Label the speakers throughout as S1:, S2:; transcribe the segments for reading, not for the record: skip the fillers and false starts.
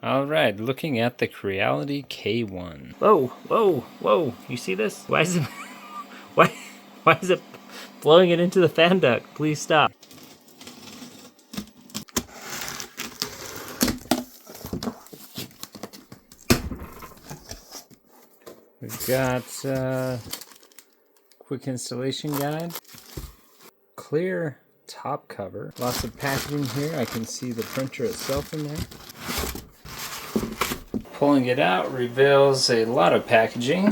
S1: Alright, looking at the Creality K1. Whoa, whoa, whoa, you see this? Why is it why is it blowing it into the fan duct? Please stop. We've got quick installation guide, clear top cover, lots of packaging here. I can see the printer itself in there. Pulling it out reveals a lot of packaging.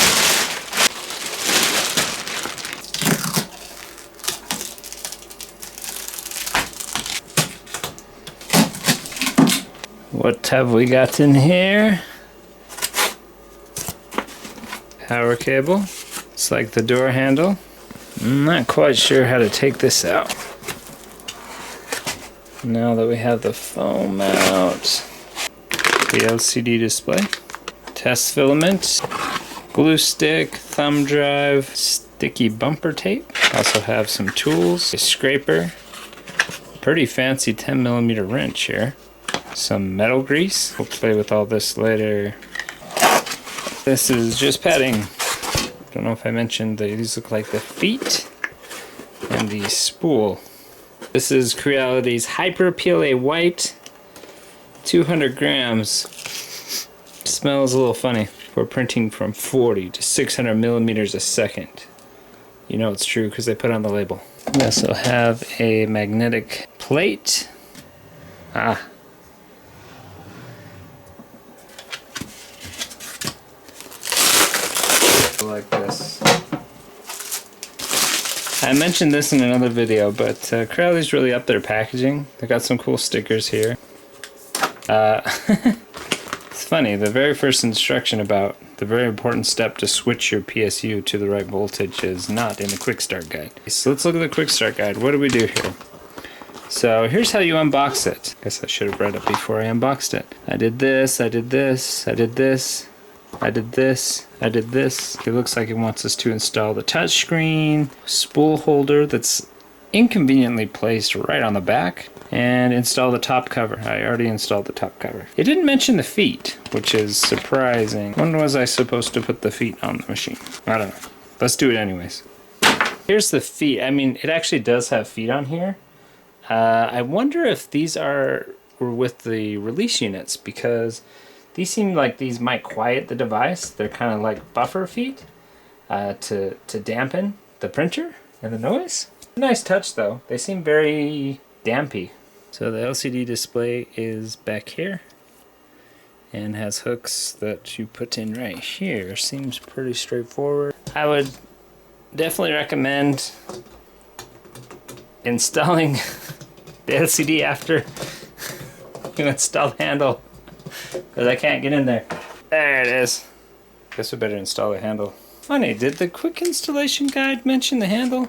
S1: What have we got in here? Power cable. It's like the door handle. I'm not quite sure how to take this out. Now that we have the foam out. The LCD display. Test filament. Glue stick, thumb drive, sticky bumper tape. Also have some tools, a scraper, pretty fancy 10mm wrench here. Some metal grease. We'll play with all this later. This is just padding. Don't know if I mentioned these look like the feet and the spool. This is Creality's Hyper PLA White, 200 grams. Smells a little funny. We're printing from 40 to 600 millimeters a second. You know it's true because they put it on the label. We also have a magnetic plate. Like this. I mentioned this in another video, but Creality's really up their packaging. They got some cool stickers here. It's funny, the very first instruction about the very important step to switch your PSU to the right voltage is not in the quick start guide. So let's look at the quick start guide. What do we do here? So here's how you unbox it. Guess I should have read it before I unboxed it. I did this, I did this, I did this, I did this, I did this. It looks like it wants us to install the touchscreen, spool holder that's inconveniently placed right on the back, and install the top cover. I already installed the top cover. It didn't mention the feet, which is surprising. When was I supposed to put the feet on the machine? I don't know. Let's do it anyways. Here's the feet. I mean, it actually does have feet on here. I wonder if these were with the release units, because these seem like these might quiet the device. They're kind of like buffer feet to dampen the printer and the noise. Nice touch though. They seem very dampy. So the LCD display is back here and has hooks that you put in right here. Seems pretty straightforward. I would definitely recommend installing the LCD after you install the handle, because I can't get in there. There it is. Guess we better install the handle. Funny, did the quick installation guide mention the handle?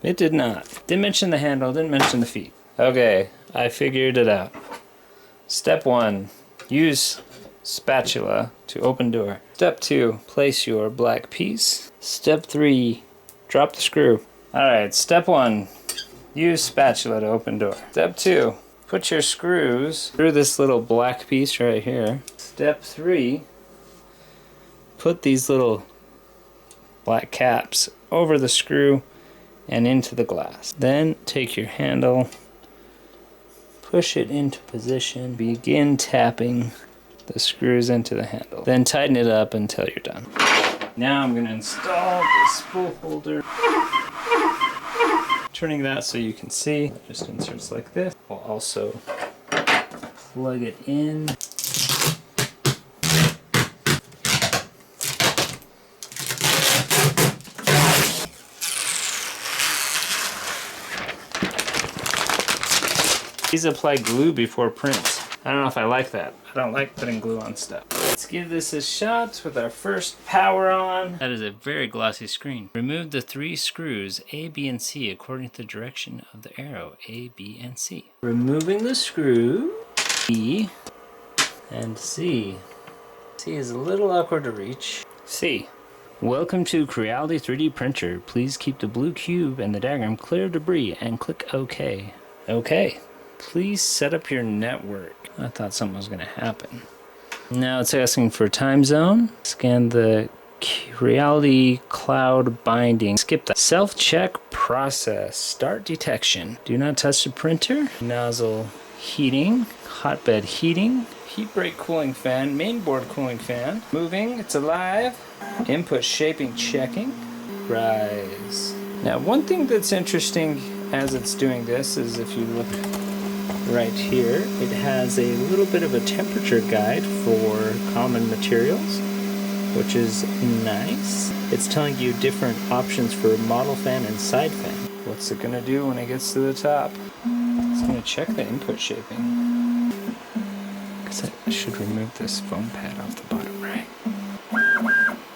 S1: It did not. Didn't mention the handle, didn't mention the feet. Okay, I figured it out. Step 1, use spatula to open door. Step 2, place your black piece. Step 3, drop the screw. Alright, step 1, use spatula to open door. Step 2, put your screws through this little black piece right here. Step 3, put these little black caps over the screw and into the glass. Then take your handle, push it into position, begin tapping the screws into the handle. Then tighten it up until you're done. Now I'm going to install the spool holder. Turning that so you can see. It just inserts like this. We'll also plug it in. These apply glue before print. I don't know if I like that. I don't like putting glue on stuff. Let's give this a shot with our first power on. That is a very glossy screen. Remove the 3 screws A, B, and C according to the direction of the arrow A, B, and C. Removing the screw B and C. C is a little awkward to reach. C. Welcome to Creality 3D Printer. Please keep the blue cube and the diagram clear of debris and click OK. OK. Please set up your network. I thought something was going to happen. Now it's asking for time zone. Scan the Creality cloud binding. Skip that. Self-check process. Start detection. Do not touch the printer. Nozzle heating. Hotbed heating. Heat break cooling fan. Mainboard cooling fan. Moving. It's alive. Input shaping checking. Rise. Now one thing that's interesting as it's doing this is if you look right here, it has a little bit of a temperature guide for common materials, which is nice. It's telling you different options for model fan and side fan. What's it gonna do when it gets to the top? It's gonna check the input shaping. Because I should remove this foam pad off the bottom right.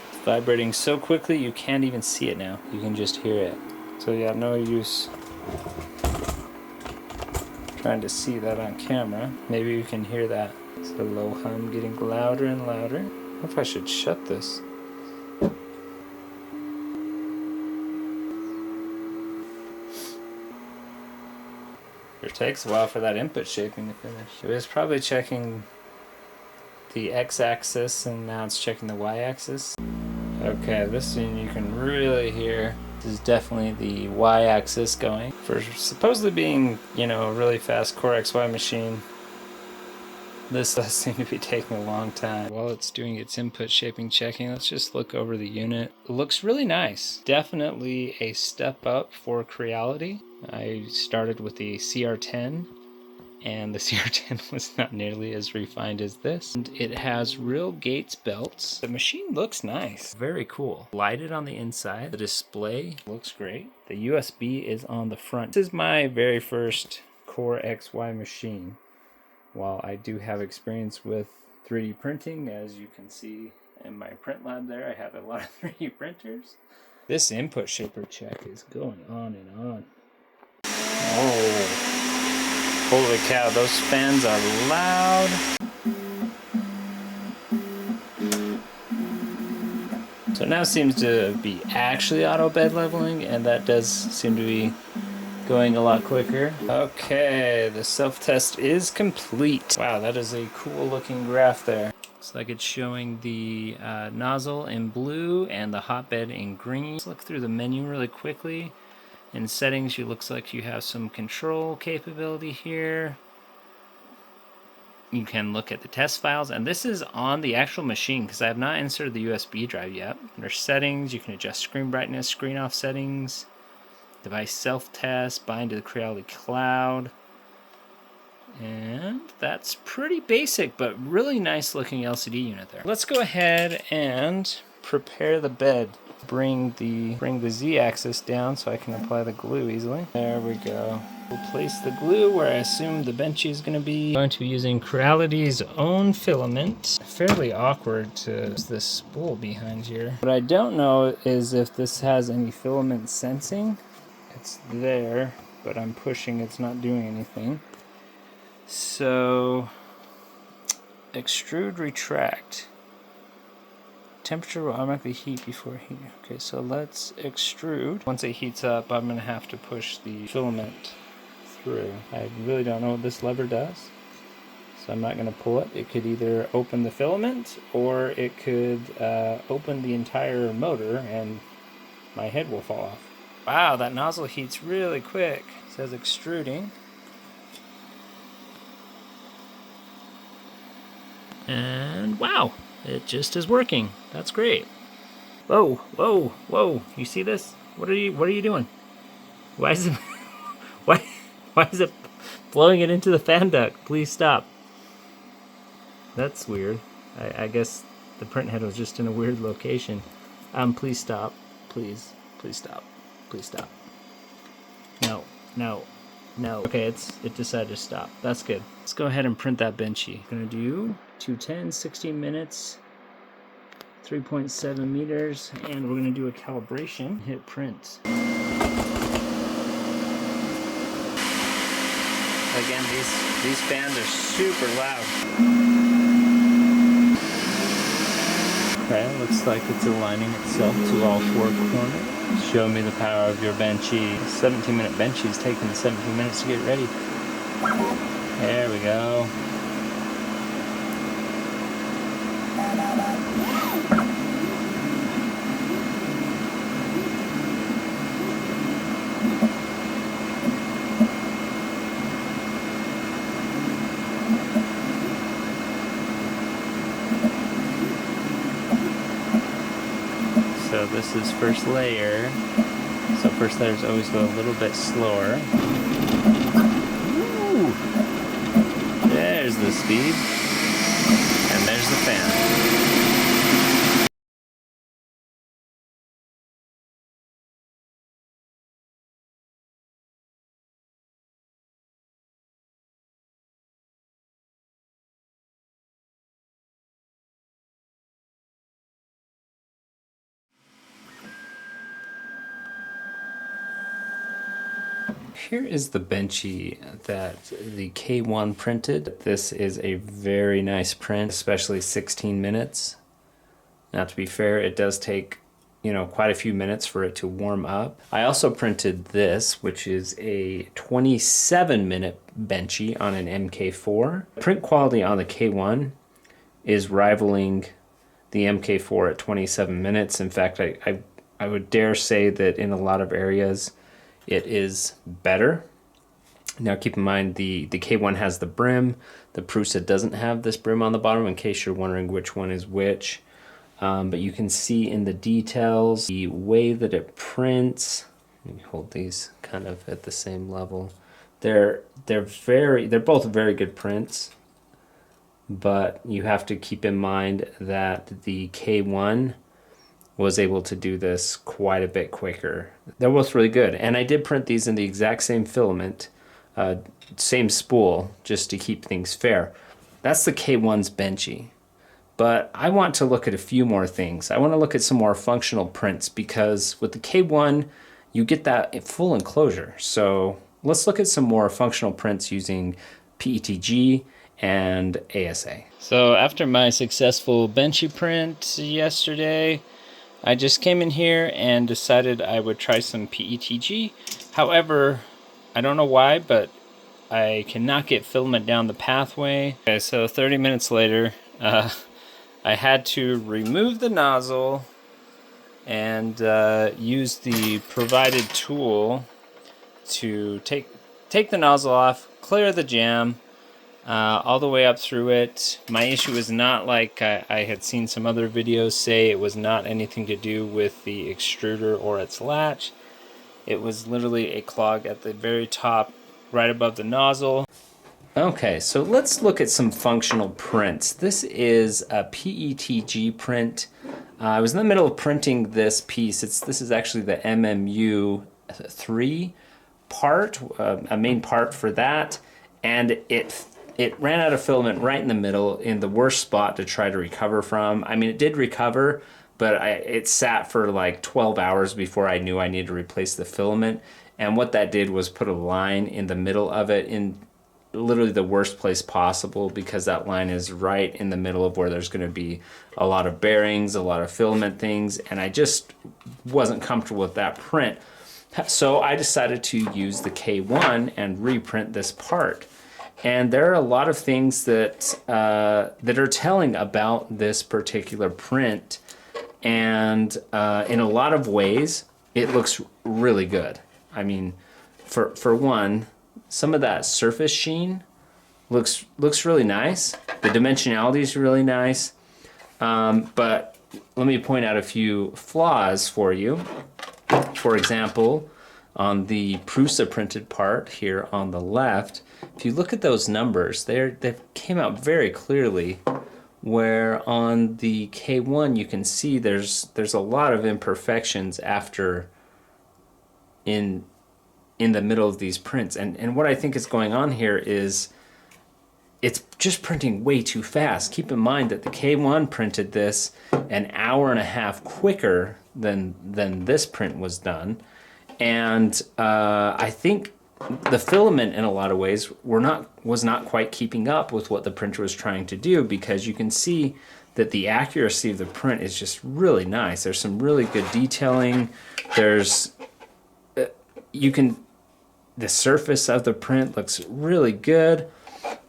S1: It's vibrating so quickly you can't even see it now. You can just hear it. So yeah, no use trying to see that on camera. Maybe you can hear that. It's a low hum getting louder and louder. I wonder if I should shut this. It takes a while for that input shaping to finish. It was probably checking the x-axis and now it's checking the y-axis. Okay, this one you can really hear. This is definitely the y-axis going. For supposedly being, you know, a really fast Core XY machine, this does seem to be taking a long time. While it's doing its input shaping checking, let's just look over the unit. It looks really nice. Definitely a step up for Creality. I started with the CR10, and the CR10 was not nearly as refined as this. And it has real Gates belts. The machine looks nice. Very cool. Lighted on the inside. The display looks great. The USB is on the front. This is my very first Core XY machine. While I do have experience with 3D printing, as you can see in my print lab there, I have a lot of 3D printers. This input shaper check is going on and on. Oh, holy cow, those fans are loud. So it now seems to be actually auto bed leveling, and that does seem to be going a lot quicker. Okay, the self-test is complete. Wow, that is a cool looking graph there. Looks like it's showing the nozzle in blue and the hotbed in green. Let's look through the menu really quickly. In settings, it looks like you have some control capability here. You can look at the test files, and this is on the actual machine because I have not inserted the USB drive yet. Under settings, you can adjust screen brightness, screen off settings, device self-test, bind to the Creality cloud. And that's pretty basic, but really nice looking LCD unit there. Let's go ahead and prepare the bed. Bring the Z-axis down so I can apply the glue easily. There we go. We'll place the glue where I assume the Benchy is going to be. I'm going to be using Creality's own filament. Fairly awkward to use this spool behind here. What I don't know is if this has any filament sensing. It's there, but I'm pushing, it's not doing anything. So, extrude, retract. Temperature will automatically heat before heating. Okay, so let's extrude. Once it heats up, I'm going to have to push the filament through. I really don't know what this lever does, so I'm not going to pull it. It could either open the filament, or it could open the entire motor, and my head will fall off. Wow, that nozzle heats really quick. It says extruding. And wow, it just is working. That's great. Whoa, whoa, whoa. You see this? What are you doing? Why is it why is it blowing it into the fan duct? Please stop. That's weird. I guess the print head was just in a weird location. Please stop. Please stop. Please stop. No, no, no. Okay, it decided to stop. That's good. Let's go ahead and print that Benchy. I'm gonna do 210, 16 minutes, 3.7 meters, and we're gonna do a calibration. Hit print. Again, these fans are super loud. Okay, looks like it's aligning itself to all four corners. Show me the power of your Benchy. 17-minute Benchy is taking 17 minutes to get ready. There we go. So this is first layer. So first layers always go a little bit slower. Ooh. There's the speed. And there's the fan. Here is the Benchy that the K1 printed. This is a very nice print, especially 16 minutes. Now, to be fair, it does take, quite a few minutes for it to warm up. I also printed this, which is a 27-minute Benchy on an MK4. Print quality on the K1 is rivaling the MK4 at 27 minutes. In fact, I would dare say that in a lot of areas, it is better. Now keep in mind the K1 has the brim. The Prusa doesn't have this brim on the bottom, in case you're wondering which one is which. But you can see in the details the way that it prints. Let me hold these kind of at the same level. They're both very good prints, but you have to keep in mind that the K1 was able to do this quite a bit quicker. They're both really good. And I did print these in the exact same filament, same spool, just to keep things fair. That's the K1's Benchy. But I want to look at a few more things. I want to look at some more functional prints, because with the K1, you get that full enclosure. So let's look at some more functional prints using PETG and ASA. So after my successful Benchy print yesterday, I just came in here and decided I would try some PETG. However, I don't know why, but I cannot get filament down the pathway. Okay, so 30 minutes later, I had to remove the nozzle and use the provided tool to take the nozzle off, clear the jam, all the way up through it. My issue is not like I had seen some other videos say. It was not anything to do with the extruder or its latch. It was literally a clog at the very top, right above the nozzle. Okay, so let's look at some functional prints. This is a PETG print. I was in the middle of printing this piece. This is actually the MMU 3 part, a main part for that, and it ran out of filament right in the middle, in the worst spot to try to recover from. I mean, it did recover, but it sat for like 12 hours before I knew I needed to replace the filament. And what that did was put a line in the middle of it, in literally the worst place possible, because that line is right in the middle of where there's going to be a lot of bearings, a lot of filament things, and I just wasn't comfortable with that print. So I decided to use the K1 and reprint this part. And there are a lot of things that that are telling about this particular print, and in a lot of ways, it looks really good. I mean, for one, some of that surface sheen looks really nice. The dimensionality is really nice, but let me point out a few flaws for you. For example, on the Prusa printed part here on the left, if you look at those numbers, they came out very clearly, where on the K1 you can see there's a lot of imperfections after in the middle of these prints. And what I think is going on here is it's just printing way too fast. Keep in mind that the K1 printed this an hour and a half quicker than this print was done. And I think the filament in a lot of ways was not quite keeping up with what the printer was trying to do, because you can see that the accuracy of the print is just really nice. There's some really good detailing. The surface of the print looks really good,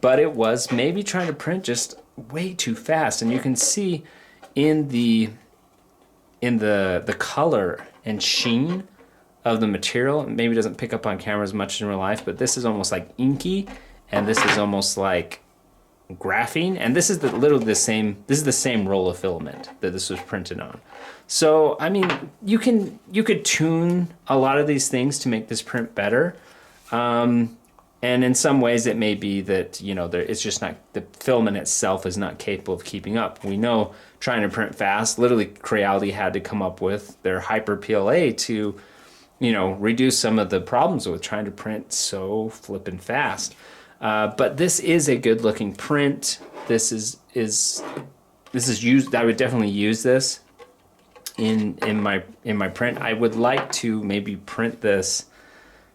S1: but it was maybe trying to print just way too fast. And you can see in the color and sheen of the material, maybe it doesn't pick up on camera as much in real life, but this is almost like inky, and this is almost like graphene, and this is literally the same. This is the same roll of filament that this was printed on. So I mean, you could tune a lot of these things to make this print better. And in some ways it may be that, you know, it's just not, the filament itself is not capable of keeping up. We know trying to print fast, literally Creality had to come up with their hyper PLA to, you know, reduce some of the problems with trying to print so flippin' fast. But this is a good looking print. This is used. I would definitely use this in my print. I would like to maybe print this,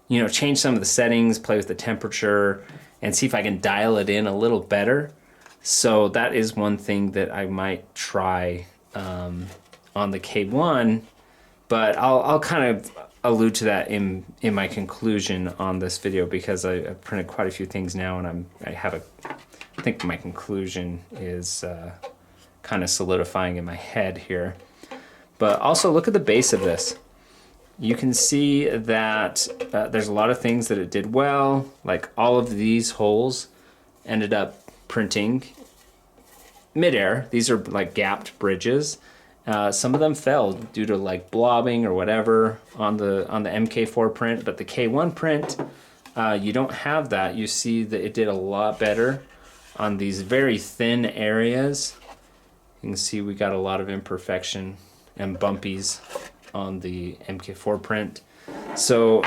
S1: you know, change some of the settings, play with the temperature, and see if I can dial it in a little better. So that is one thing that I might try on the K1, but I'll kind of allude to that in my conclusion on this video, because I printed quite a few things now, and I think my conclusion is kind of solidifying in my head here. But also look at the base of this. You can see that there's a lot of things that it did well, like all of these holes ended up printing midair. These are like gapped bridges. Some of them fell due to like blobbing or whatever on the MK4 print, but the K1 print, you don't have that. You see that it did a lot better on these very thin areas. You can see we got a lot of imperfection and bumpies on the MK4 print. So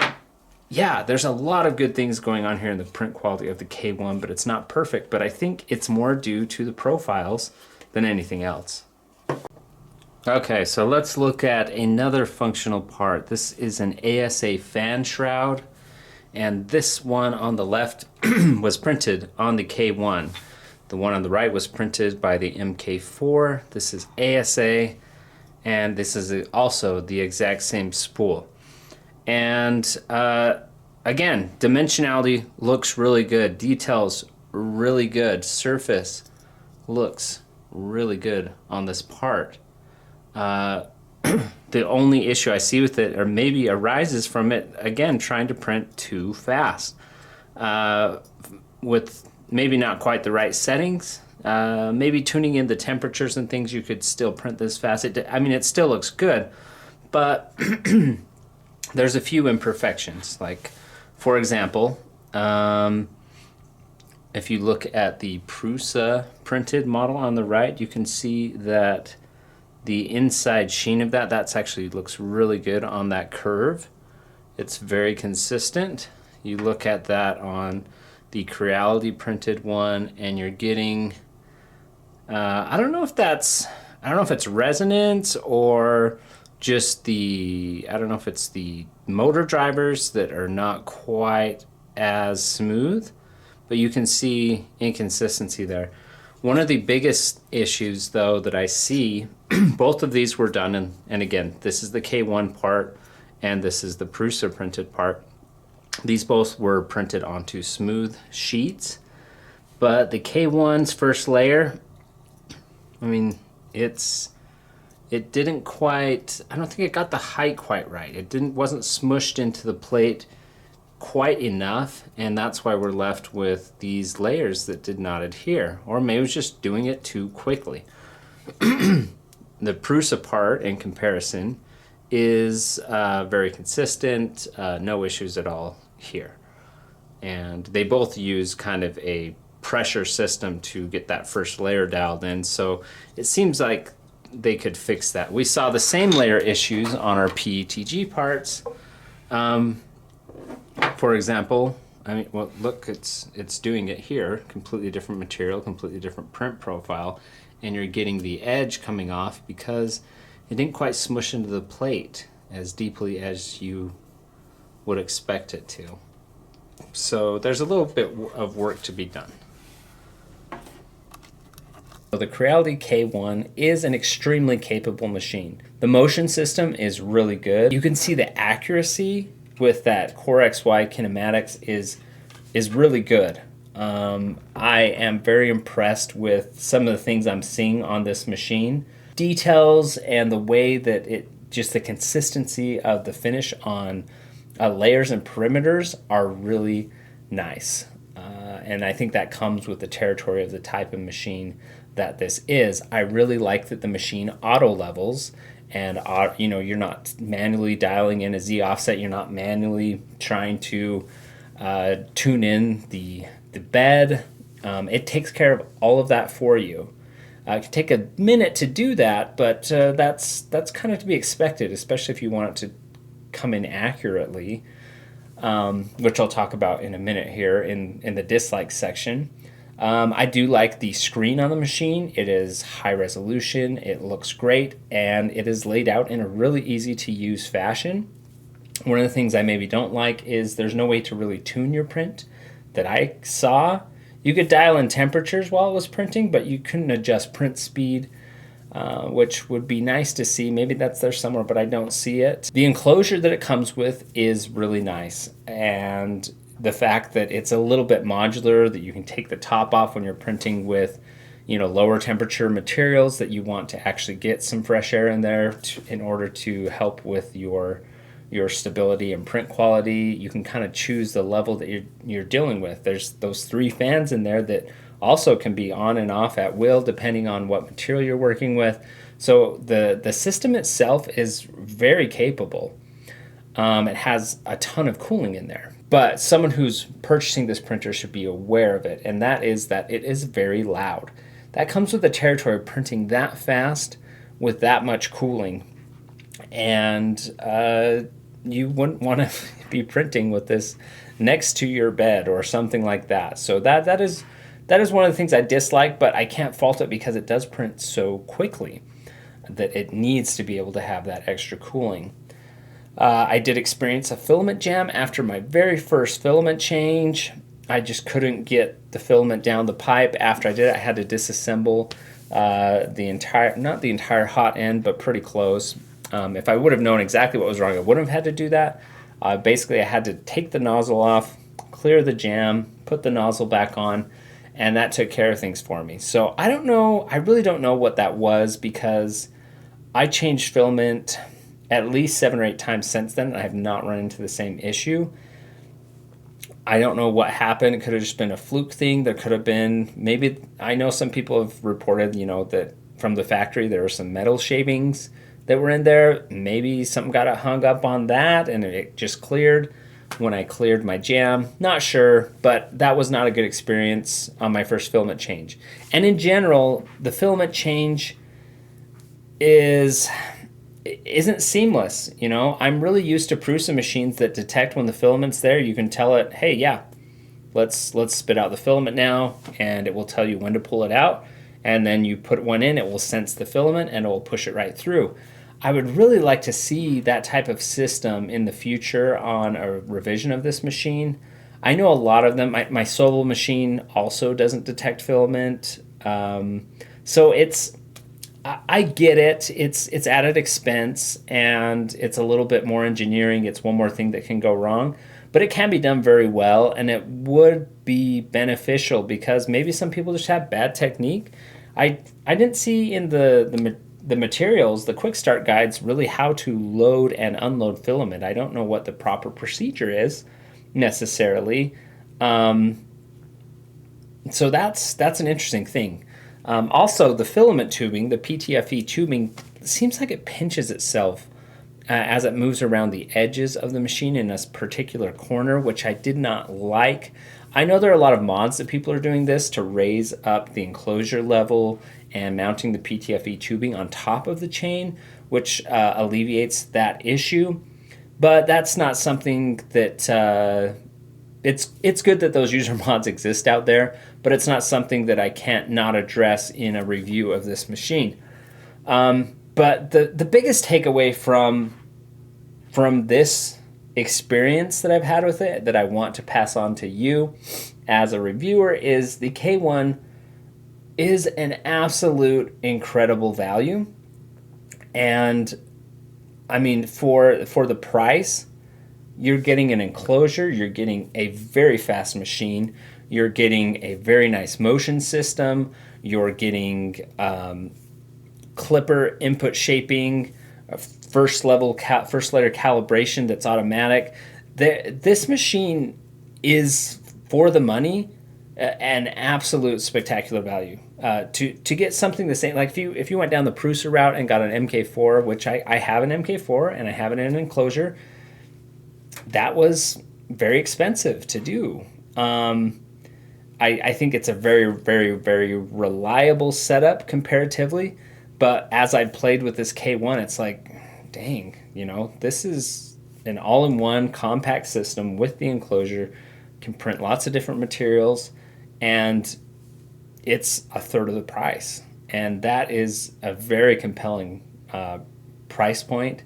S1: yeah, there's a lot of good things going on here in the print quality of the K1, but it's not perfect. But I think it's more due to the profiles than anything else. Okay, so let's look at another functional part. This is an ASA fan shroud, and this one on the left was printed on the K1. The one on the right was printed by the MK4. This is ASA, and this is also the exact same spool. And again, dimensionality looks really good. Details really good. Surface looks really good on this part. The only issue I see with it, or maybe arises from it, again, trying to print too fast. With maybe not quite the right settings, maybe tuning in the temperatures and things, you could still print this fast. I mean, it still looks good, but there's a few imperfections. Like, for example, if you look at the Prusa printed model on the right, you can see that the inside sheen of that's actually looks really good on that curve. It's very consistent. You look at that on the Creality printed one, and you're getting, I don't know if it's resonance or just I don't know if it's the motor drivers that are not quite as smooth, but you can see inconsistency there. One of the biggest issues, though, that I see, both of these were done, and again, this is the K1 part, and this is the Prusa printed part. These both were printed onto smooth sheets, but the K1's first layer, I mean, it didn't quite, I don't think it got the height quite right. It wasn't smushed into the plate quite enough, and that's why we're left with these layers that did not adhere, or maybe it was just doing it too quickly. The Prusa part, in comparison, is very consistent, no issues at all here. And they both use kind of a pressure system to get that first layer dialed in, so it seems like they could fix that. We saw the same layer issues on our PETG parts. For example, I mean, well, look, it's doing it here. Completely different material, completely different print profile, and you're getting the edge coming off because it didn't quite smush into the plate as deeply as you would expect it to. So there's a little bit of work to be done. So the Creality K1 is an extremely capable machine. The motion system is really good. You can see the accuracy with that Core XY kinematics is really good. I am very impressed with some of the things I'm seeing on this machine. Details and the way that just the consistency of the finish on layers and perimeters are really nice. and I think that comes with the territory of the type of machine that this is. I really like that the machine auto levels, and you know, you're not manually dialing in a Z offset. You're not manually trying to tune in the bed. It takes care of all of that for you. It can take a minute to do that, but that's kind of to be expected, especially if you want it to come in accurately, which I'll talk about in a minute here in the dislikes section. I do like the screen on the machine. It is high resolution, it looks great, and it is laid out in a really easy to use fashion. One of the things I maybe don't like is there's no way to really tune your print that I saw. You could dial in temperatures while it was printing, but you couldn't adjust print speed, which would be nice to see. Maybe that's there somewhere, but I don't see it. The enclosure that it comes with is really nice, and the fact that it's a little bit modular, that you can take the top off when you're printing with, you know, lower temperature materials that you want to actually get some fresh air in there in order to help with your stability and print quality. You can kind of choose the level that you're dealing with. There's those 3 fans in there that also can be on and off at will depending on what material you're working with. So the system itself is very capable. It has a ton of cooling in there. But someone who's purchasing this printer should be aware of it, and that is that it is very loud. That comes with the territory of printing that fast with that much cooling. And you wouldn't want to be printing with this next to your bed or something like that. So that is one of the things I dislike, but I can't fault it because it does print so quickly that it needs to be able to have that extra cooling. I did experience a filament jam after my very first filament change. I just couldn't get the filament down the pipe. After I did it, I had to disassemble not the entire hot end, but pretty close. If I would have known exactly what was wrong, I wouldn't have had to do that. Basically, I had to take the nozzle off, clear the jam, put the nozzle back on, and that took care of things for me. So I don't know, I really don't know what that was, because I changed filament at least 7 or 8 times since then, and I have not run into the same issue. I don't know what happened. It could have just been a fluke thing. There could have been, maybe, I know some people have reported, you know, that from the factory there were some metal shavings that were in there. Maybe something got hung up on that and it just cleared when I cleared my jam. Not sure, but that was not a good experience on my first filament change. And in general, the filament change isn't seamless. You know, I'm really used to Prusa machines that detect when the filament's there. You can tell it, hey, yeah, let's spit out the filament now, and it will tell you when to pull it out. And then you put one in, it will sense the filament and it will push it right through. I would really like to see that type of system in the future on a revision of this machine. I know a lot of them. My Sobel machine also doesn't detect filament. So I get it. It's added expense and it's a little bit more engineering. It's one more thing that can go wrong, but it can be done very well, and it would be beneficial because maybe some people just have bad technique. I didn't see in the materials, the quick start guides, really how to load and unload filament. I don't know what the proper procedure is necessarily. So that's an interesting thing. Also, the filament tubing, the PTFE tubing, seems like it pinches itself as it moves around the edges of the machine in a particular corner, which I did not like. I know there are a lot of mods that people are doing this to raise up the enclosure level and mounting the PTFE tubing on top of the chain, which alleviates that issue. But that's not something that... It's good that those user mods exist out there, but it's not something that I can't not address in a review of this machine. But the biggest takeaway from this experience that I've had with it, that I want to pass on to you as a reviewer, is the K1 is an absolute incredible value. And I mean, for the price, you're getting an enclosure, you're getting a very fast machine, you're getting a very nice motion system, you're getting clipper input shaping, first layer calibration that's automatic. This machine is, for the money,
S2: an absolute spectacular value. To get something the same, like if you went down the Prusa route and got an MK4, which I have an MK4 and I have it in an enclosure, that was very expensive to do. I think it's a very, very, very reliable setup comparatively. But as I've played with this K1, it's like, dang, this is an all in one compact system with the enclosure, can print lots of different materials, and it's a third of the price. And that is a very compelling price point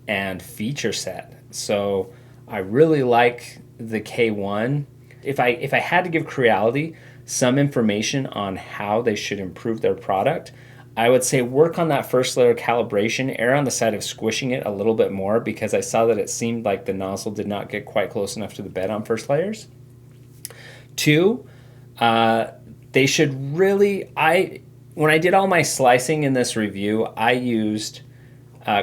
S2: and feature set. So I really like the K1. If I had to give Creality some information on how they should improve their product, I would say work on that first layer calibration, err on the side of squishing it a little bit more, because I saw that it seemed like the nozzle did not get quite close enough to the bed on first layers. Two, they should really, when I did all my slicing in this review, I used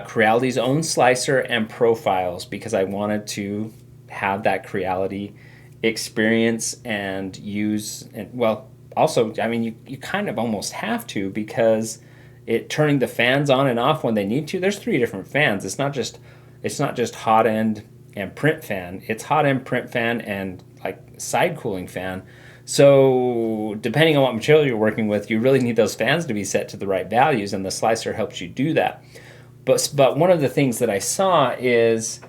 S2: Creality's own slicer and profiles because I wanted to have that Creality experience and use, and well, also, I mean, you kind of almost have to, because turning the fans on and off when they need to. There's 3 different fans. It's not just hot end and print fan. It's hot end, print fan, and like side cooling fan. So depending on what material you're working with, you really need those fans to be set to the right values, and the slicer helps you do that. But one of the things that I saw is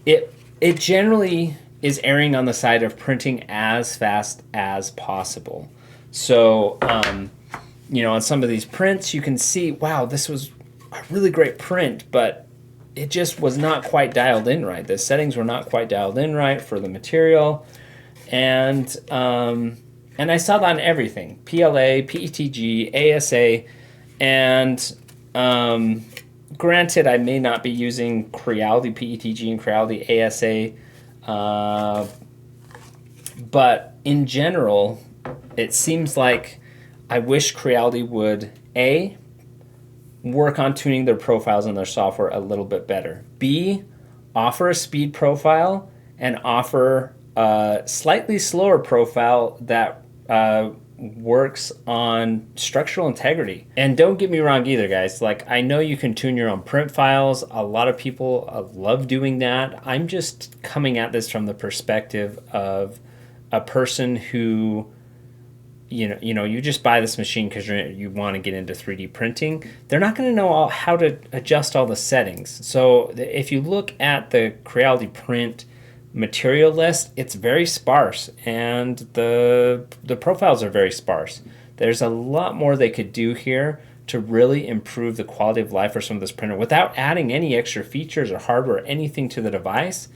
S2: it generally is erring on the side of printing as fast as possible. So, on some of these prints, you can see, wow, this was a really great print, but it just was not quite dialed in right. The settings were not quite dialed in right for the material. And I saw that on everything: PLA, PETG, ASA, and granted, I may not be using Creality PETG and Creality ASA, but in general, it seems like I wish Creality would work on tuning their profiles and their software a little bit better. B, offer a speed profile and offer a slightly slower profile that works on structural integrity. And don't get me wrong either, guys. Like, I know you can tune your own print files. A lot of people love doing that. I'm just coming at this from the perspective of a person who, you just buy this machine because you want to get into 3D printing. They're not going to know how to adjust all the settings. So if you look at the Creality Print material list, it's very sparse, and the profiles are very sparse. There's a lot more they could do here to really improve the quality of life for some of this printer without adding any extra features or hardware or anything to the device.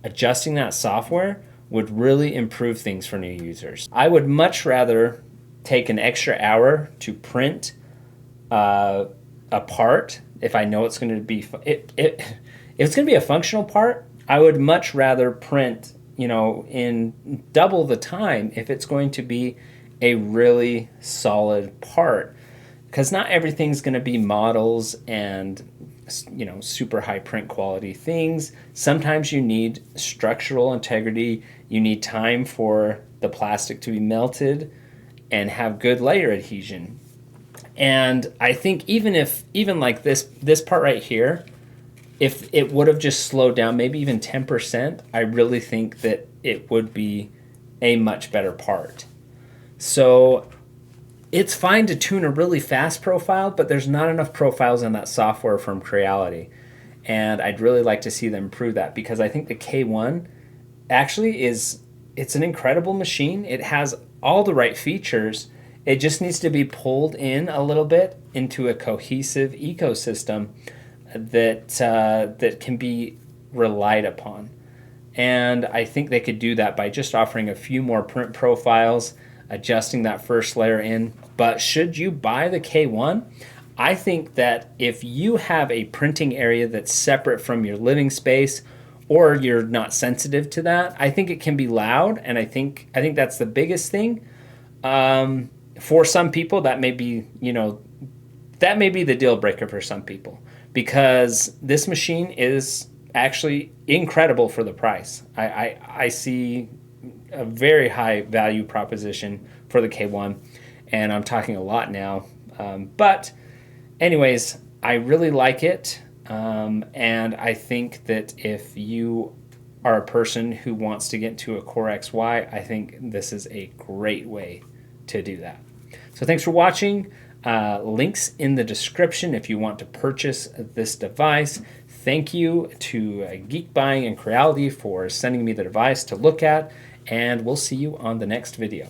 S2: Adjusting that software would really improve things for new users. I would much rather take an extra hour to print a part if I know it's going to be if it's going to be a functional part. I would much rather print, in double the time if it's going to be a really solid part, because not everything's going to be models and super high print quality things. Sometimes you need structural integrity. You need time for the plastic to be melted and have good layer adhesion. And I think even like this part right here, if it would have just slowed down maybe even 10%, I really think that it would be a much better part. So it's fine to tune a really fast profile, but there's not enough profiles in that software from Creality. And I'd really like to see them improve that, because I think the K1 actually it's an incredible machine. It has all the right features. It just needs to be pulled in a little bit into a cohesive ecosystem that can be relied upon. And I think they could do that by just offering a few more print profiles, adjusting that first layer in. But should you buy the K1, I think that if you have a printing area that's separate from your living space, or you're not sensitive to that, I think it can be loud, and I think that's the biggest thing. For some people, that may be the deal breaker for some people, because this machine is actually incredible for the price. I see a very high value proposition for the K1, and I'm talking a lot now. But anyways, I really like it, and I think that if you are a person who wants to get into a Core XY, I think this is a great way to do that. So thanks for watching. Links in the description if you want to purchase this device. Thank you to Geek Buying and Creality for sending me the device to look at, and we'll see you on the next video.